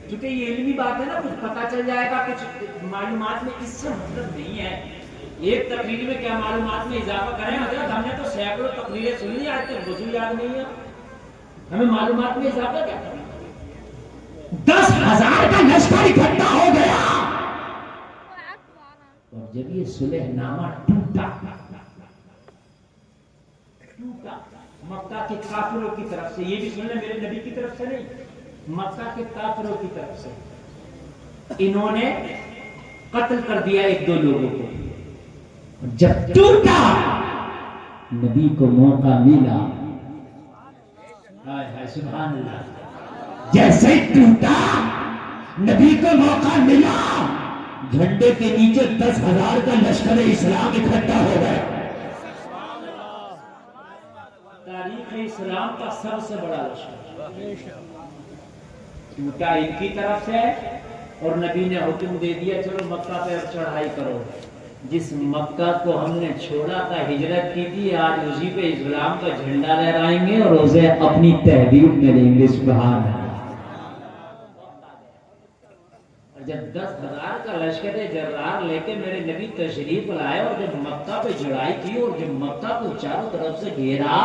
کیونکہ یہ علمی بات ہے نا، کچھ پتہ چل جائے گا، کچھ معلومات میں اس سے مطلب نہیں ہے. ایک تقریر میں کیا معلومات میں اضافہ کریں حضرت؟ ہم نے تو سینکڑوں تقریریں سن لی، آج تک وضو یاد نہیں ہے. ہمیں معلومات میں اضافہ کیا کرنا؟ 10,000 کا لشکر اکٹھا ہو گیا. اور جب یہ صلح نامہ ٹوٹا، مکہ کے کافروں کی طرف سے، یہ بھی سن لیں میرے نبی کی طرف سے نہیں، مکہ کے کافروں کی طرف سے انہوں نے قتل کر دیا 1-2 لوگوں کو. جب ٹوٹا نبی کو موقع ملا، سبحان اللہ، جیسے ٹوٹا نبی کو موقع ملا، جھنڈے کے نیچے 10,000 کا لشکر اسلام اکٹھا ہو گیا. تاریخ اسلام کا سب سے بڑا لشکر ٹوٹا ان کی طرف سے اور نبی نے حکم دے دیا چلو مکہ پہ چڑھائی کرو. جس مکہ کو ہم نے چھوڑا تھا ہجرت کی تھی آج اسی پہ اسلام کا جھنڈا لہرائیں گے اور اسے اپنی تحریک میں لیں گے. سبحان اللہ. اور جب 10,000 کا لشکر جرار لے کے میرے نبی تشریف لائے اور جب مکہ پہ چڑھائی کی اور جب مکہ کو چاروں طرف سے گھیرا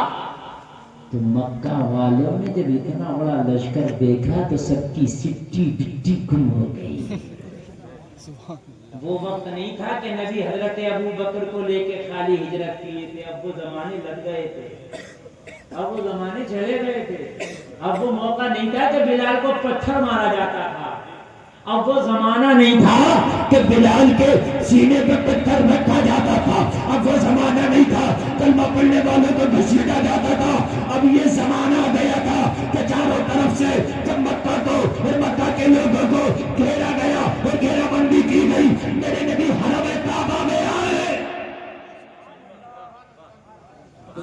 تو مکہ والوں نے جب اتنا بڑا لشکر دیکھا تو سب کی سٹی پٹی گم ہو گئی. وہ وقت نہیں تھا کہ نبی حضرت ابو بکر کو لے کے خالی ہجرت کیے تھے. اب وہ زمانے لگ گئے تھے, اب وہ زمانے چلے گئے تھے. اب وہ موقع نہیں تھا کہ بلال کو پتھر مارا جاتا تھا. اب وہ زمانہ نہیں تھا کہ بلال کے سینے پہ پتھر رکھا جاتا تھا. اب وہ زمانہ نہیں تھا کلمہ پڑھنے والوں کو گھسیٹا جاتا تھا. اب یہ زمانہ آ گیا تھا کہ چاروں طرف سے جب مکہ کو اور مکہ کے لوگوں کو گھیرا گیا اور گھیرا بندی کی گئی, میرے نبی حرم کعبہ میں آئے تو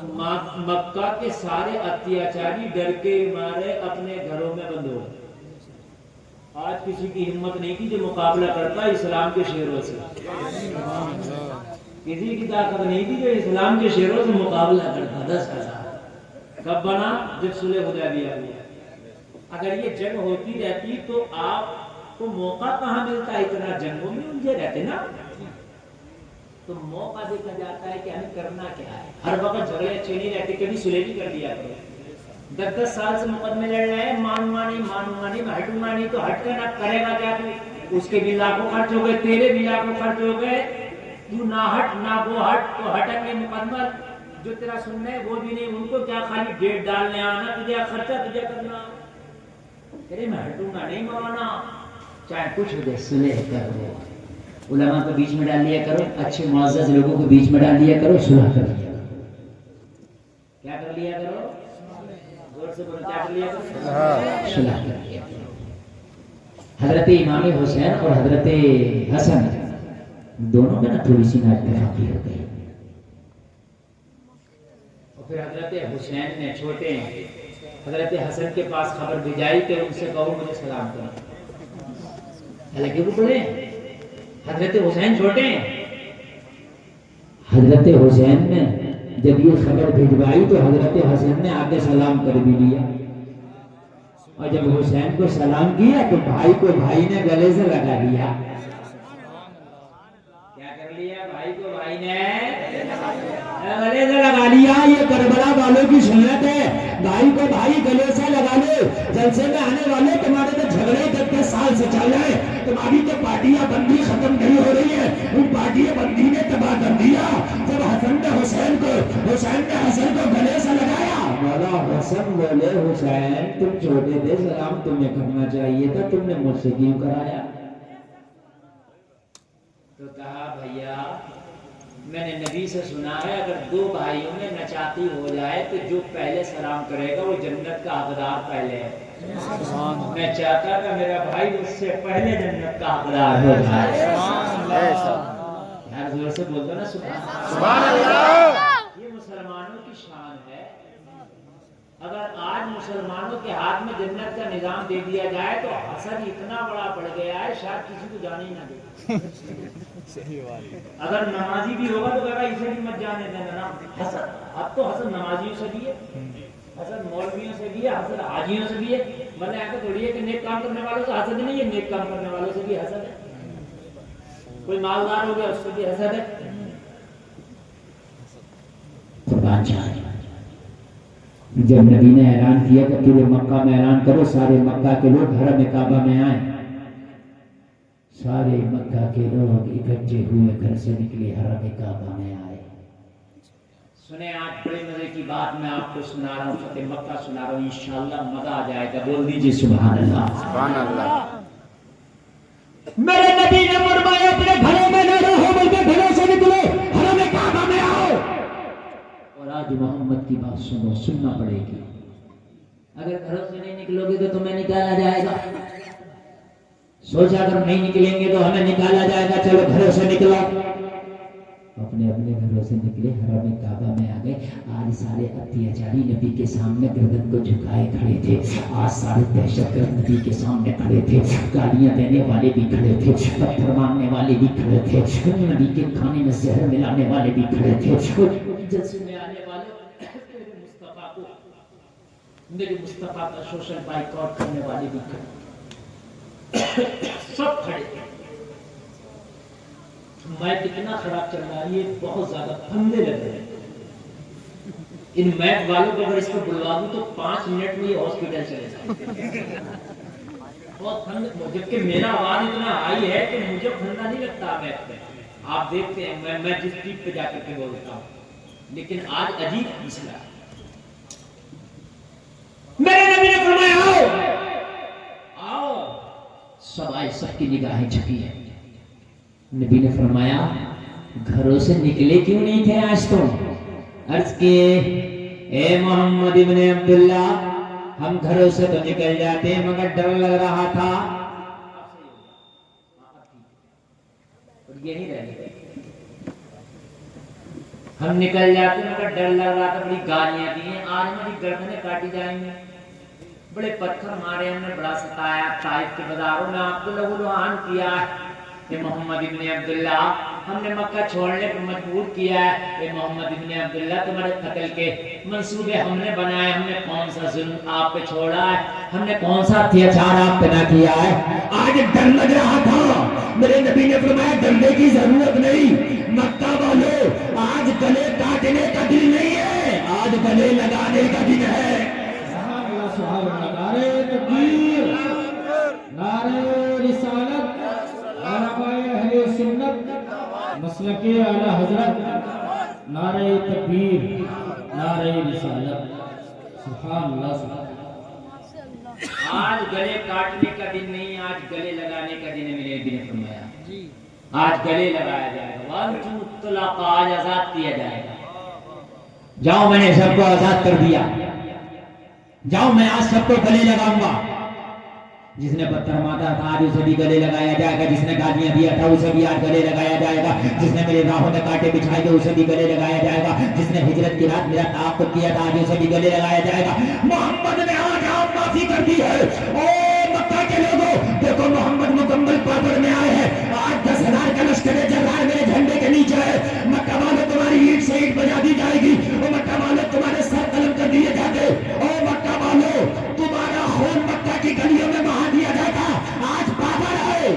مکہ کے سارے اتیاچاری ڈر کے مارے اپنے گھروں میں بند ہو گئے. آج کسی کی ہمت نہیں تھی جو مقابلہ کرتا اسلام کے شیروں سے. کسی کی طاقت نہیں تھی جو اسلام کے شیروں سے مقابلہ کرتا. 10,000 کب بنا؟ جب صلح حدیبیہ ہوا. اگر یہ جنگ ہوتی رہتی تو آپ کو موقع کہاں ملتا؟ اتنا جنگوں میں الجھے رہتے نا. تو موقع دیکھا جاتا ہے کہ ہمیں کرنا کیا ہے. ہر وقت جھگڑے اچھے نہیں رہتے, کبھی صلح بھی کر دیا کرو. 10 سال سے مقدمے لڑ رہے ہیں, مانوں نہیں ہٹوں نہیں تو ہٹ کر نہ کرے گا کیا؟ تو اس کے بھی لاکھوں خرچ ہو گئے, تیرے بھی لاکھوں خرچ ہو گئے. تو نہ ہٹ نہ وہ ہٹ تو ہٹیں گے مقدمہ جو تیرا سننا ہے وہ بھی نہیں. ان کو کیا خالی ڈیٹ ڈالنے آنا, تجھے خرچہ تجھے کرنا. تیرے میں ہٹوں گا نہیں مرانا, چاہے کچھ ہو جائے صلح کر دو. علماء کو بیچ میں ڈال لیا کرو, اچھے معزز لوگوں کو بیچ میں ڈال لیا کرو, صلح کر لیا کرو. کیا کر لیا کرو؟ حضرت امام حسین اور حضرت حسن دونوں میں نا تھوڑی سی نااتفاقی ہو گئی. اور پھر حضرت حسین نے چھوٹے حضرت حسن کے پاس خبر بھیجائی کہ ان سے کہو مجھے سلام کرو. حالانکہ وہ بڑے حضرت حسین چھوٹے ہیں. حضرت حسین نے جب یہ خبر بھجوائی تو حضرت حسن نے آگے سلام کر بھی لیا. اور جب حسین کو سلام کیا تو بھائی کو بھائی نے گلے سے لگا لیا. کیا کر لیا؟ بھائی کو بھائی نے گلے سے لگا لیا. یہ کربلا والوں کی سنت ہے, بھائی کو بھائی گلے سے لگا لے. جلسے میں آنے والے تمہارے تو جھگڑے 10 سال سے چل رہے ہیں, تمہاری تو پارٹیاں بندی ختم نہیں ہو رہی ہے. ان پارٹیاں بندی نے تباہ کر دیا. جب حسن نے حسین کو گلے سے لگایا, مولا حسن بولے حسین تم چھوٹے تھے, سلام تمہیں کرنا چاہیے تھا, تم نے مجھ سے کیوں کرایا؟ تو کہا بھیا میں نے نبی سے سنا ہے اگر 2 بھائیوں میں نچاتی ہو جائے تو جو پہلے سلام کرے گا وہ جنت کا حقدار پہلے ہے. میں چاہتا کہ میرا بھائی اس سے پہلے جنت کا حقدار ہو جائے. یار زور سے بولتا نا سبحان اللہ. یہ مسلمانوں کی شان ہے. اگر آج مسلمانوں کے ہاتھ میں جنت کا نظام دے دیا جائے تو حسد اتنا بڑا بڑھ گیا ہے شاید کسی کو جانے ہی نہ دے. اگر نمازی بھی ہوگا تو کہا اسے بھی مت جانے دینا نا. حسد اب تو حسد نمازیوں سے بھی ہے, حسد مولویوں سے بھی ہے, حسد حاجیوں سے بھی ہے. مطلب ایسا تھوڑی ہے کہ نیک کام کرنے والوں سے حسد نہیں ہے, نیک کام کرنے والوں سے بھی حسد ہے. کوئی مالدار ہو گیا اس سے بھی حسد ہے. قربان جائے جب نبی نے اعلان کیا کہ پورے مکہ میں اعلان کرو سارے مکہ کے لوگ حرم کعبہ میں آئیں, سارے مکہ کے لوگ اکٹھے ہوئے گھر سے نکلے حرم کعبہ میں آئے. سنیں آج بڑے مزے کی بات میں آپ کو سنا رہا ہوں, فتح مکہ سنا رہا ہوں, انشاءاللہ مزہ آ جائے گا. بول دیجیے سبحان اللہ. سبحان اللہ. میرے نبی نے فرمایا اپنے گھروں میں نہ رہو بلکہ گھروں سے نکلو, حرم کعبہ میں آؤ. اور آج محمد کی بات سنو, سننا پڑے گی. اگر گھروں سے نہیں نکلو گے تو تمہیں نکالا جائے گا. سوچا اگر نہیں نکلیں گے تو ہمیں نکالا جائے گا، چلو گھروں سے نکلو، اپنے اپنے گھروں سے نکلے، حرم کعبہ میں آ گئے۔ آج سارے اتیاچاری نبی کے سامنے گردن کو جھکائے کھڑے تھے، آج سارے دہشت گرد نبی کے سامنے کھڑے تھے، گالیاں دینے والے بھی کھڑے تھے، پتھر مارنے والے بھی کھڑے تھے، نبی کے کھانے میں زہر ملانے والے بھی کھڑے تھے، جلسے میں آنے والے میرے مصطفیٰ کو، میرے مصطفیٰ کا سوشل بائیکاٹ کرنے والے بھی کھڑے، سب کھڑے تھے۔ میپ اتنا خراب چل رہا ہے، یہ بہت زیادہ پھندے لگ رہے ہیں۔ ان میپ والوں کو اگر اس کو بلوا دوں تو 5 منٹ میں یہ ہاسپٹل چلے جائیں۔ بہت پھندے، جبکہ میرا آواز اتنا ہائی ہے کہ مجھے پھندا نہیں لگتا میپ میں۔ آپ دیکھتے ہیں میں جس ٹیپ پہ جا کر کے بولتا ہوں، لیکن آج عجیب مسئلہ ہے۔ میرے نبی نے فرمایا آؤ آؤ، سب آئے، سب کی نگاہیں جھکی ہیں۔ نبی نے فرمایا گھروں سے نکلے کیوں نہیں تھے آج تم؟ عرض کیے اے محمد ابن عبداللہ، ہم گھروں سے تو نکل جاتے مگر ڈر لگ رہا تھا، اور یہی رہے، ہم نکل جاتے مگر ڈر لگ رہا تھا، بڑی گالیاں دی ہیں، آج ہماری گردنیں کاٹی جائیں گی، بڑے پتھر مارے، ہم نے بڑا ستایا، طائف کے بازاروں میں آپ کو لہو لہان کیا ہے۔ اے محمد ابن عبداللہ، ہم نے مکہ چھوڑنے پر مجبور کیا ہے۔ اے محمد ابن عبداللہ، تمہارے قتل کے منصوبے ہم نے بنائے، ہم نے کون سا ظلم آپ پہ چھوڑا ہے، ہم نے کون سا اتیاچار آپ پہ نہ کیا ہے۔ آج ڈر لگ رہا تھا، میرے نبی نے فرمایا ڈرنے کی ضرورت نہیں، مکہ والو آج گلے کاٹنے کا دن نہیں ہے، آج گلے لگانے کا دن ہے۔ سبحان اللہ، نعرہ تکبیر، نعرہ رسالت، علماء اہل سنت، مسلک اعلی حضرت، نعرہ تکبیر، نعرہ رسالت، سبحان اللہ، سبحان اللہ۔ آج گلے کاٹنے کا دن نہیں، آج گلے لگانے کا دن ہے، میرے نبی نے فرمایا آج گلے لگایا جائے گا، وانتم الطلاق، آج آزاد کیا جائے گا۔ جاؤ، میں نے سب کو آزاد کر دیا، جاؤ میں آج سب کو گلے لگاؤں گا۔ جس نے پتھر مارا تھا آج اسے بھی گلے لگایا جائے گا، جس نے گالیاں دیا تھا اسے بھی آج گلے لگایا جائے گا، جس نے میرے راہوں میں کانٹے بچھائے تھے اسے بھی گلے لگایا جائے گا، جس نے ہجرت کی رات میرا تعاقب کیا تھا آج اسے بھی گلے لگایا جائے گا۔ محمد نے آج آپ معافی کر دی ہے۔ او مکہ کے لوگوں، دیکھو محمد مکمل پاپڑ میں آئے ہیں، آج 10,000 کا لشکر جرار میرے جھنڈے کے نیچے ہے۔ مکہ والوں تمہاری اینٹ سے اینٹ بجا دی جائے گی، او مکہ والوں تمہارے سر قلم کر دیے جاتے، او مکہ والوں تمہارا خون مکہ کی گلیوں میں بہا دیا جائے گا، آج پاپڑ ہے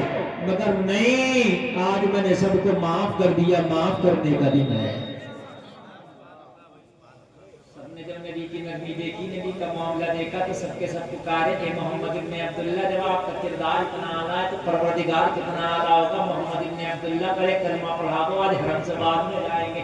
مگر نہیں، آج میں نے سب کو معاف کر دیا، معاف کرنے کا دن ہے۔ سب نے جب نبی کی نرمی دیکھی، نبی کا معاملہ دیکھا تو سب کے سب پکارے اے محمد ابن عبداللہ، جب آپ کا کردار اتنا اعلیٰ ہے تو پروردگار کتنا اعلیٰ ہوگا۔ محمد ابن عبداللہ کا ایک کلمہ پڑھا دو، آج حرم سے بعد میں جائیں گے،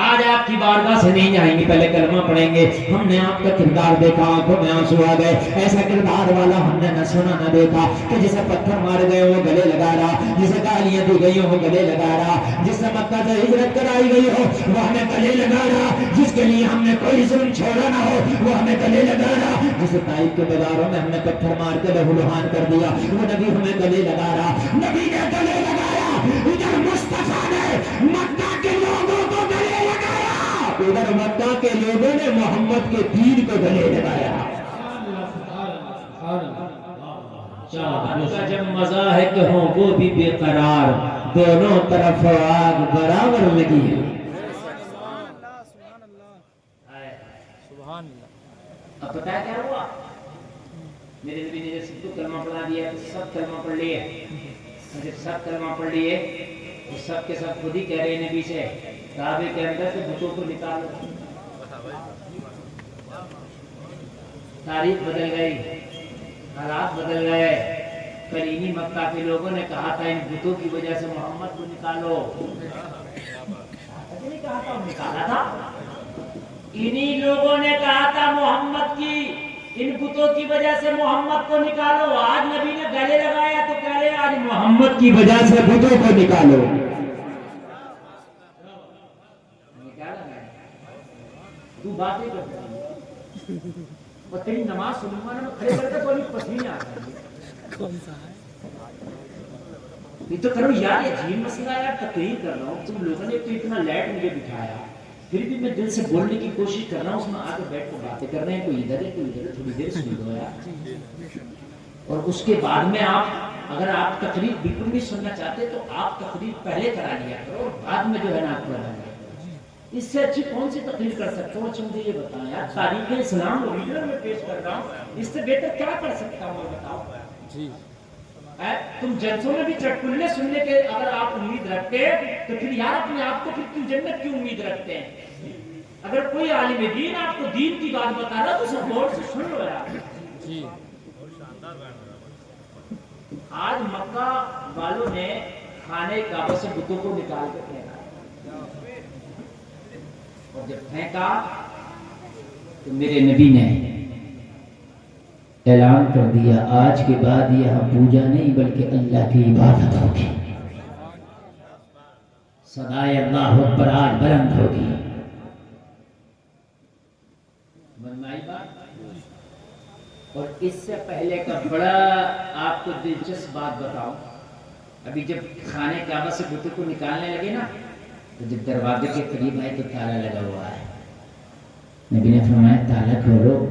آج آپ کی بارگاہ سے نہیں جائیں گے، پہلے کلمہ پڑھیں گے۔ ہم نے آپ کا کردار دیکھا، آنکھوں میں آنسو آ گئے، ایسا کردار والا ہم نے نہ سنا نہ دیکھا کہ جسے پتھر مار گئے وہ گلے لگا رہا، جسے گالیاں دی گئی وہ گلے لگا رہا، جس سے مکہ سے ہجرت کرائی گئی ہو وہ ہمیں گلے لگا رہا، جس کے لیے ہم نے کوئی ظلم چھوڑا نہ ہو وہ ہمیں گلے لگا رہا، جسے طائف کے بازاروں میں ہم نے پتھر مار کے لہو لہان کر دیا وہ نبی ہمیں گلے لگا رہا۔ نبی نے گلے لگایا، ادھر مصطفیٰ نے مکہ کے لوگوں کو گلے لگایا، ادھر مکہ کے لوگوں نے محمد کے دین کو گلے لگایا۔ چاہت کا جب مزہ ہے کہ ہوں وہ بھی بے قرار، دونوں طرف آگ برابر لگی ہے۔ اب پتہ ہے کیا ہوا؟ میرے نبی نے جب سب کو کلمہ پڑھا دیا تو سب کلمہ پڑھ لیے، جب سب کلمہ پڑھ لیے تو سب کے سب خود ہی کہہ رہے نبی سے کعبے کے اندر سے بتوں کو نکالو۔ تاریخ بدل گئی، حالات بدل گئے، کلینی مکہ کے لوگوں نے کہا تھا ان بتوں کی وجہ سے محمد کو نکالو، نہیں کہا تھا نکالا تھا، انہی لوگوں نے کہا تھا محمد کی ان بتوں کی وجہ سے محمد کو نکالو، آج نبی نے گلے لگایا تو کہہ رہے آج محمد کی وجہ سے بتوں کو نکالو۔ تو باتیں کرتا ہے، اور تیری نماز سنوں گا نا میں کھڑے کر کے تو ابھی پسینے آ رہا ہے. کون سا ہے؟ یہ تو کرو یار، یہ عجیب مسئلہ ہے یار. تقریر کر رہا ہوں، تم لوگوں نے تو اتنا لیٹ مجھے بٹھایا، پھر بھی میں دل سے بولنے کی کوشش کر رہا ہوں. اس میں آ کے بیٹھ کر باتیں کر رہے ہیں، کوئی ادھر ہے کوئی ادھر ہے. تھوڑی دیر سن دو یار. اور اس کے بعد میں آپ اگر آپ تقریر بالکل نہیں سننا چاہتے تو آپ تقریر پہلے کرا لیا کرو اور بعد میں جو ہے نا آپ کرا لیا. اس سے اچھی کون سی تقریر کر سکتا ہوں؟ اچھا مجھے یہ بتائیں یار، تاریخ اسلام اوریجنل میں پیش کر رہا ہوں، اس سے بہتر کیا پڑھ سکتا ہوں؟ بتاؤ. جی تم جلسوں میں بھی چٹکلے سننے کے اگر آپ امید رکھتے تو پھر یار اپنے آپ کو پھر تم جنت کی امید رکھتے ہیں؟ اگر کوئی عالم دین آپ کو دین کی بات بتا رہا تو اسے غور سے سن لو یار. جی آج مکہ والوں نے خانے کعبہ سے بتوں کو نکال کے پھینکا، اور جب پھینکا تو میرے نبی نے اعلان کر دیا آج کے بعد یہاں پوجا نہیں بلکہ اللہ کی عبادت ہوگی. صدائے اللہ اکبر آج بلند ہوگی. منمائی بات. اور اس سے پہلے کا بڑا آپ کو دلچسپ بات بتاؤں. ابھی جب خانے کعبہ سے بتوں کو نکالنے لگے نا تو جب دروازے کے قریب آئے تو تالا لگا ہوا ہے. نبی نے فرمایا تالا کھولو.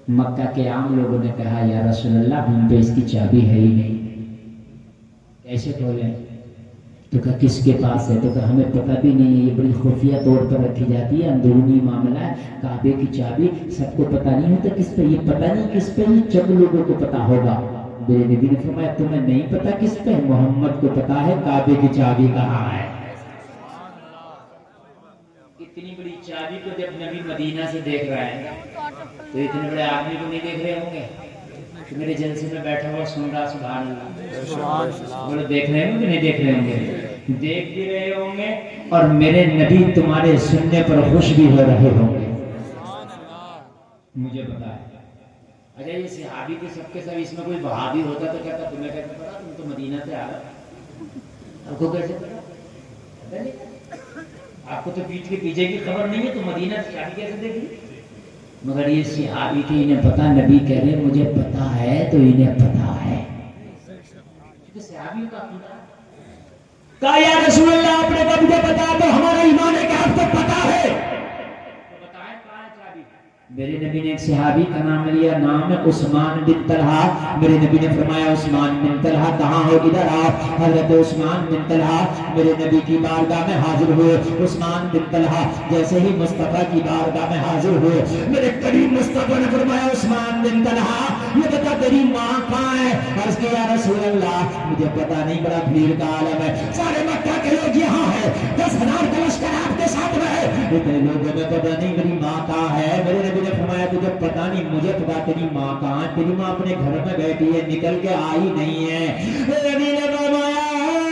مکہ کے عام لوگوں نے کہا یا رسول اللہ ہم پہ اس کی چابی ہے ہی نہیں، کیسے کھولیں؟ تو کہا کس کے پاس ہے؟ تو کہا ہمیں پتہ بھی نہیں ہے، یہ بڑی خفیہ طور پر رکھی جاتی ہے، اندرونی معاملہ ہے. کعبے کی چابی سب کو پتہ نہیں ہوتا کس پہ، یہ پتہ نہیں کس پہ، یہ چند لوگوں کو پتہ ہوگا. میرے نبی نے فرمایا تمہیں نہیں پتہ کس پہ؟ محمد کو پتہ ہے کعبے کی چابی کہاں ہے. اتنی بڑی چابی کو جب نبی مدینہ سے دیکھ رہا ہے تو اتنے بڑے آدمی کو نہیں دیکھ رہے ہوں گے؟ تو میرے جلسے میں بیٹھا ہوا سن رہا سبحان اللہ، بڑے دیکھ رہے ہوں گے نہیں دیکھ رہے ہوں گے؟ دیکھ بھی رہے ہوں گے. اور میرے نبی تمہارے سننے پر خوش بھی ہو رہے ہوں گے. مجھے پتا ہے. اچھا یہ صحابی کے سب اس میں کوئی وہابی ہوتا تو کہتا تمہیں کیسے پتا؟ تم تو مدینہ سے آ رہے، آپ کو کیسے پتا؟ آپ کو تو پیٹھ کے پیچھے کی خبر نہیں ہے تو مدینہ سے شادی کیسے دیکھی؟ مگر یہ صحابی تھے، انہیں پتا. نبی کہہ رہے مجھے پتا ہے تو انہیں پتا ہے. صحابیوں کا عقیدہ کہا یا رسول اللہ آپ نے کہا مجھے پتا تو ہمارا ایمان ہے کہ آپ کو پتا ہے. تو بتائیں کہاں ہے چابی؟ میرے نبی نے ایک صحابی کا نام لیا، نام ہے عثمان بن طلحہ. میرے نبی نے فرمایا عثمان بن طلحہ کہاں ہو؟ ادھر آؤ. حضرت عثمان بن طلحہ میرے نبی کی بارگاہ میں حاضر ہوئے. عثمان بن طلحہ جیسے ہی مصطفیٰ کی بارگاہ میں حاضر ہوئے، میرے قریب مصطفیٰ نے فرمایا عثمان بن طلحہ یہ بتا تیری ماں کہاں ہے؟ عرض کیا یا رسول اللہ مجھے پتا نہیں، بڑا بھیڑ کا عالم ہے، سارے مکہ کے لوگ یہاں ہیں، 10,000 کا لشکر آپ کے ساتھ میں ہے، اتنے لوگوں میں پتا نہیں میری ماں کہاں ہے. میرے نبی نے فرمایا تجھے پتا نہیں، مجھے پتا تیری ماں کہاں ہے. تیری ماں اپنے گھر میں بیٹھی ہے، نکل کے آئی نہیں ہے. میرے نبی نے فرمایا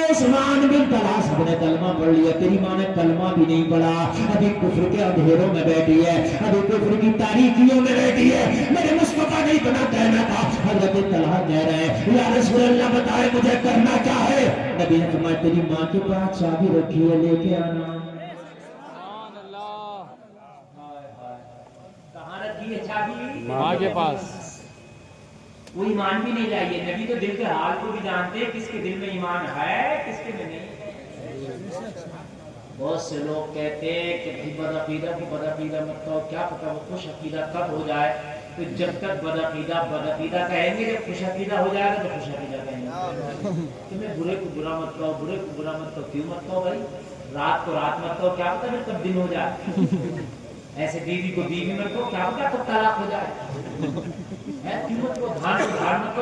عثمان بن طلحہ سب نے کلمہ پڑھ لیا، تیری ماں نے کلمہ بھی نہیں پڑھا، ابھی کفر کے اندھیروں میں بیٹھی ہے، ابھی کفر کی تاریکیوں میں بیٹھی ہے. میرے مصطفیٰ نے اتنا کہنا تھا. حضرت طلحہ کہہ رہے ہیں یا رسول اللہ بتائے مجھے کرنا کیا ہے؟ نبی نے فرمایا تیری ماں کے پاس چابی رکھی ہے، لے کے آنا. کہاں رکھی ہے چابی؟ ماں کے پاس. وہ ایمان بھی نہیں چاہیے. نبی تو دل کے حال کو بھی جانتے ہیں، کس کے دل میں ایمان ہے کس کے میں نہیں. بہت سے لوگ کہتے ہیں کہ بد عقیدہ کو بد عقیدہ مت کہو، کیا پتہ وہ خوش عقیدہ کب ہو جائے. تو جب تک بد عقیدہ کہیں گے، جب خوش عقیدہ ہو جائے گا تو خوش عقیدہ کہیں گے. تمہیں برے کو برا مت کہو، برے کو برا مت کہو. کیوں مت کہو بھائی؟ رات کو رات مت کہو، کیا پتہ پھر کب دن ہو جائے. ایسے بیوی کو بیوی مت کہو، کیا پتہ کب طلاق ہو جائے. کیوں مت کہو؟ دھان کو دھان مت کہو.